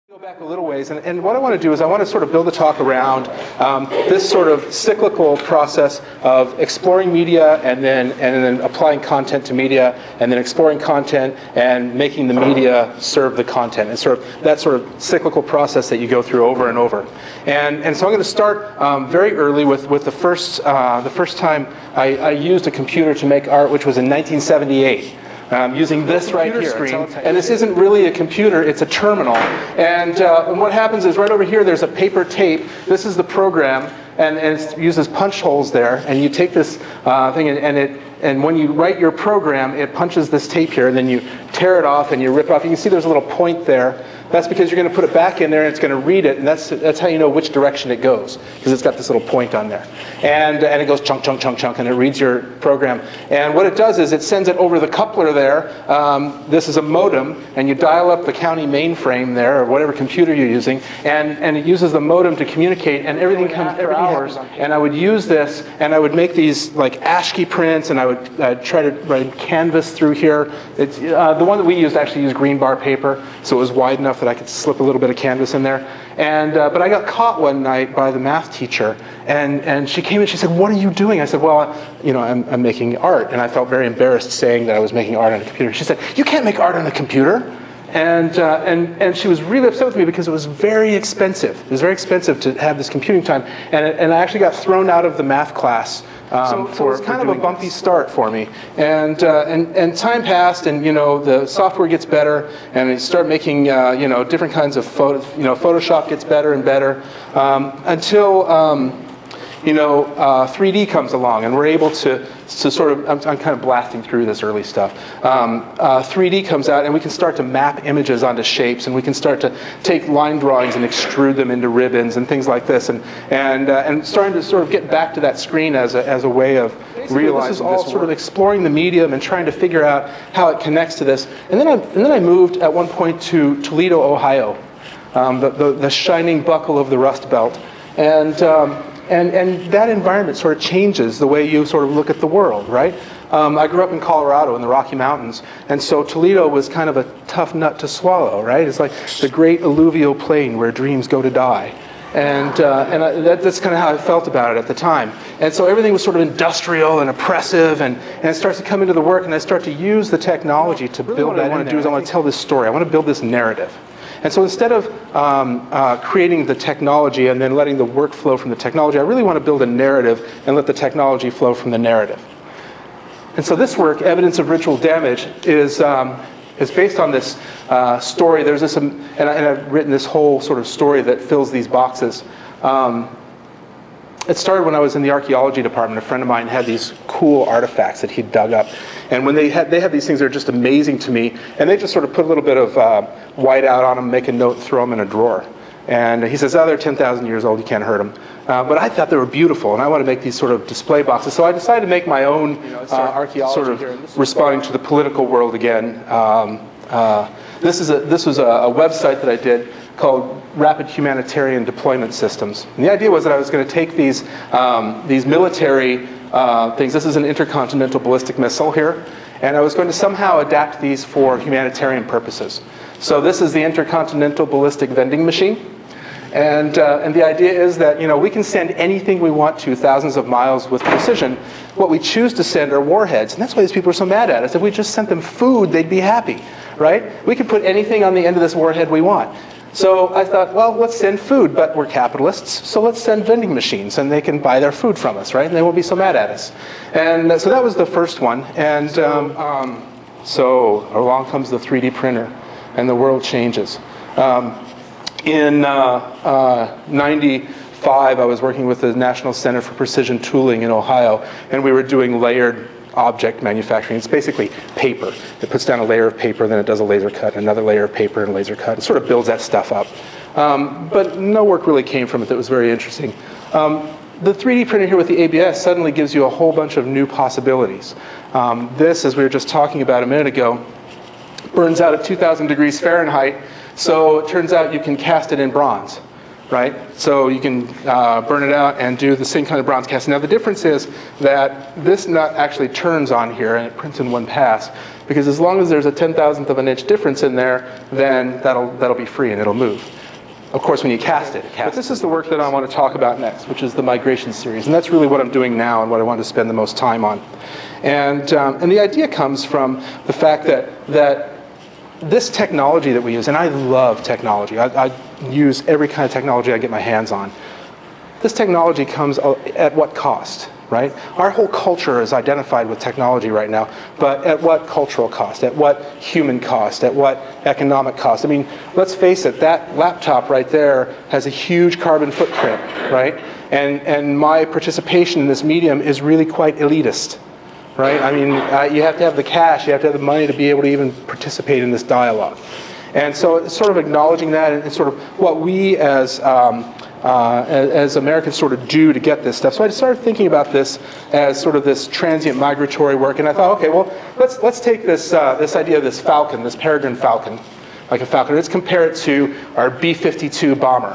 Go back a little ways, and what I want to do is I want to sort of build a talk around this sort of cyclical process of exploring media and then applying content to media, and then exploring content and making the media serve the content, and sort of that sort of cyclical process that you go through over and over. And so I'm going to start very early with the first time I used a computer to make art, which was in 1978. Using this right here. And this isn't really a computer, it's a terminal. And what happens is right over here there's a paper tape. This is the program, and it uses punch holes there. And you take this thing and when you write your program, it punches this tape here, and then you tear it off and you rip it off. You can see there's a little point there. That's because you're going to put it back in there and it's going to read it, and that's how you know which direction it goes, because it's got this little point on there. And it goes chunk, chunk, chunk, chunk, and it reads your program. And what it does is it sends it over the coupler there. This is a modem, and you dial up the county mainframe there, or whatever computer you're using, and it uses the modem to communicate, and everything comes for hours. And I would use this, and I would make these like ASCII prints, and I would try to write canvas through here. It's, the one that we used actually used green bar paper, so it was wide enough that I could slip a little bit of canvas in there. And but I got caught one night by the math teacher, and she came and she said, "What are you doing?" I said, "Well, I'm making art." And I felt very embarrassed saying that I was making art on a computer. She said, "You can't make art on a computer." And she was really upset with me because it was very expensive. It was very expensive to have this computing time, and I actually got thrown out of the math class. So it was kind of a bumpy start for me, and time passed, and the software gets better, and you start making different kinds of photos. Photoshop gets better and better until 3D comes along, and we're able to sort of, I'm kind of blasting through this early stuff. 3D comes out, and we can start to map images onto shapes, and we can start to take line drawings and extrude them into ribbons and things like this, and starting to sort of get back to that screen as a way of realizing this is all sort of exploring the medium and trying to figure out how it connects to this. And then I moved at one point to Toledo, Ohio, the shining buckle of the Rust Belt, and that environment sort of changes the way you sort of look at the world, right? I grew up in Colorado in the Rocky Mountains, and so Toledo was kind of a tough nut to swallow, right? It's like the great alluvial plain where dreams go to die. And that's kind of how I felt about it at the time. And so everything was sort of industrial and oppressive, and it starts to come into the work, and I start to use the technology to build that. What I want to do is I want to tell this story. I want to build this narrative. And so instead of creating the technology and then letting the work flow from the technology, I really want to build a narrative and let the technology flow from the narrative. And so this work, Evidence of Ritual Damage, is based on this story. There's this, and I've written this whole sort of story that fills these boxes. It started when I was in the archaeology department. A friend of mine had these cool artifacts that he'd dug up. And when they have these things that are just amazing to me, and they just sort of put a little bit of whiteout on them, make a note, throw them in a drawer. And he says, "Oh, they're 10,000 years old, you can't hurt them." But I thought they were beautiful, and I want to make these sort of display boxes. So I decided to make my own archaeology, sort of responding to the political world again. This was a website that I did called Rapid Humanitarian Deployment Systems. And the idea was that I was going to take these military things. This is an intercontinental ballistic missile here, and I was going to somehow adapt these for humanitarian purposes. So this is the intercontinental ballistic vending machine, and the idea is that we can send anything we want to thousands of miles with precision. What we choose to send are warheads, and that's why these people are so mad at us. If we just sent them food, they'd be happy, right? We could put anything on the end of this warhead we want. So I thought, well, let's send food, but we're capitalists, so let's send vending machines, and they can buy their food from us, right? And they won't be so mad at us. And so that was the first one. And so along comes the 3D printer, and the world changes. In 95, I was working with the National Center for Precision Tooling in Ohio, and we were doing layered object manufacturing. It's basically paper. It puts down a layer of paper, then it does a laser cut, another layer of paper and laser cut. It sort of builds that stuff up. But no work really came from it that was very interesting. The 3D printer here with the ABS suddenly gives you a whole bunch of new possibilities. This, as we were just talking about a minute ago, burns out at 2,000 degrees Fahrenheit, so it turns out you can cast it in bronze. Right? So you can burn it out and do the same kind of bronze casting. Now the difference is that this nut actually turns on here and it prints in one pass, because as long as there's a 10,000th of an inch difference in there, then that'll be free and it'll move. of course, when you cast it. But this is the work that I want to talk about next, which is the migration series. And that's really what I'm doing now and what I want to spend the most time on. And the idea comes from the fact that this technology that we use, and I love technology. I use every kind of technology I get my hands on. This technology comes at what cost, right? Our whole culture is identified with technology right now, but at what cultural cost? At what human cost? At what economic cost? I mean, let's face it, that laptop right there has a huge carbon footprint, right? And my participation in this medium is really quite elitist, right? I mean, you have to have the cash, you have to have the money to be able to even participate in this dialogue. And so it's sort of acknowledging that and sort of what we as Americans sort of do to get this stuff. So I started thinking about this as sort of this transient migratory work, and I thought, okay, well, let's take this idea of this falcon, this peregrine falcon, like a falcon. Let's compare it to our B-52 bomber,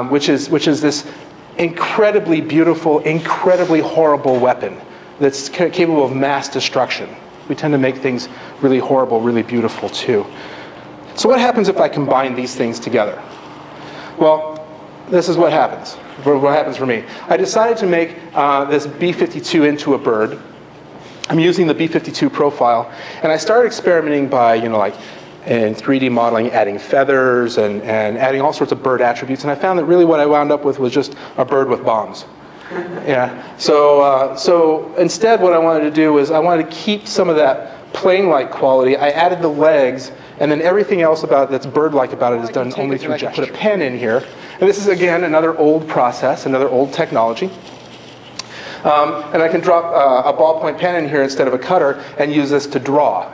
which is this incredibly beautiful, incredibly horrible weapon that's capable of mass destruction. We tend to make things really horrible, really beautiful too. So what happens if I combine these things together? Well, this is what happens. What happens for me. I decided to make this B-52 into a bird. I'm using the B-52 profile, and I started experimenting by, like in 3D modeling, adding feathers and adding all sorts of bird attributes, and I found that really what I wound up with was just a bird with bombs. Yeah. So instead, what I wanted to do was I wanted to keep some of that plane-like quality. I added the legs, and then everything else about that's bird-like about it is done only through gesture. I can put a pen in here, and this is again another old process, another old technology. And I can drop a ballpoint pen in here instead of a cutter, and use this to draw,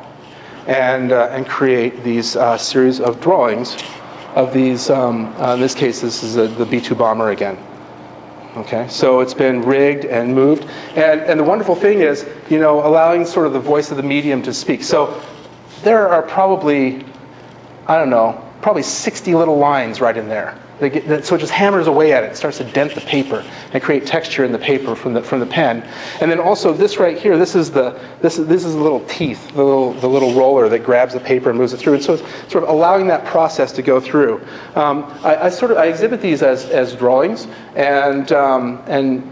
and create these series of drawings of these. In this case, this is the B-2 bomber again. Okay, so it's been rigged and moved, and the wonderful thing is, allowing sort of the voice of the medium to speak. So there are probably, I don't know, probably 60 little lines right in there. So it just hammers away at it, starts to dent the paper and create texture in the paper from the pen. And then also this right here, this is the little teeth, the little roller that grabs the paper and moves it through. And so it's sort of allowing that process to go through. I exhibit these as drawings, and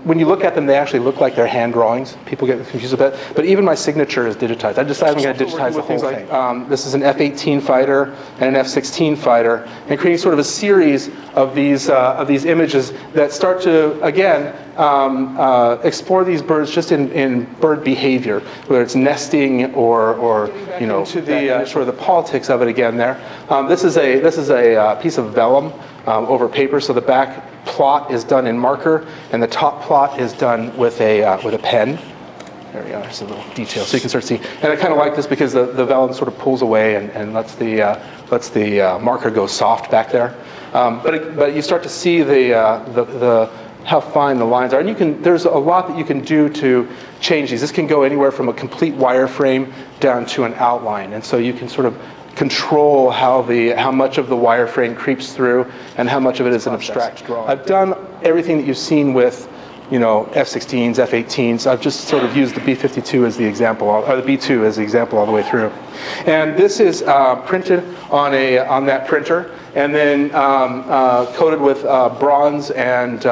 when you look at them, they actually look like they're hand drawings. People get confused a bit, but even my signature is digitized. I decided I'm going to digitize the whole thing. This is an F-18 fighter and an F-16 fighter, and creating sort of a series of these images that start to, again, explore these birds just in bird behavior, whether it's nesting or into the sort of the politics of it again there. This is a piece of vellum over paper, so the back plot is done in marker, and the top plot is done with a pen. There we go, there's a little detail, so you can start to see. And I kind of like this because the vellum sort of pulls away and lets the marker go soft back there. But you start to see how fine the lines are, and there's a lot that you can do to change these. This can go anywhere from a complete wireframe down to an outline, and so you can sort of control how much of the wireframe creeps through and how much of it is an abstract drawing. I've done everything that you've seen with F-16s, F-18s. I've just sort of used the B-52 as the example, or the B-2 as the example all the way through. And this is printed on that printer, and then coated with bronze and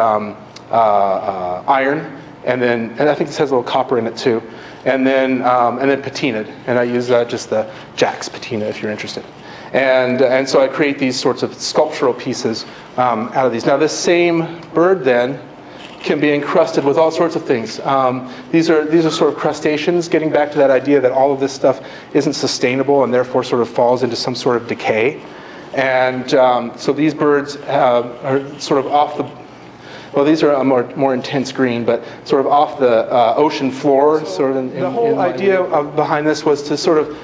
iron, and I think this has a little copper in it too, and then patinaed, and I use just the Jack's patina if you're interested. And so I create these sorts of sculptural pieces out of these. Now this same bird then can be encrusted with all sorts of things. These are sort of crustaceans, getting back to that idea that all of this stuff isn't sustainable and therefore sort of falls into some sort of decay. And so these birds are sort of off the, well, these are a more intense green, but sort of off the ocean floor. So sort of the whole idea behind this was to sort of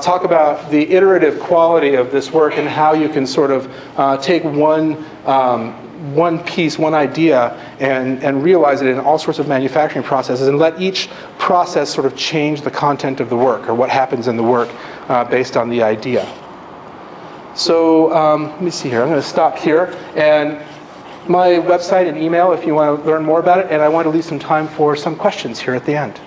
talk about the iterative quality of this work and how you can sort of take one piece, one idea, and realize it in all sorts of manufacturing processes, and let each process sort of change the content of the work or what happens in the work based on the idea. So let me see here. I'm going to stop here, and my website and email if you want to learn more about it, and I want to leave some time for some questions here at the end.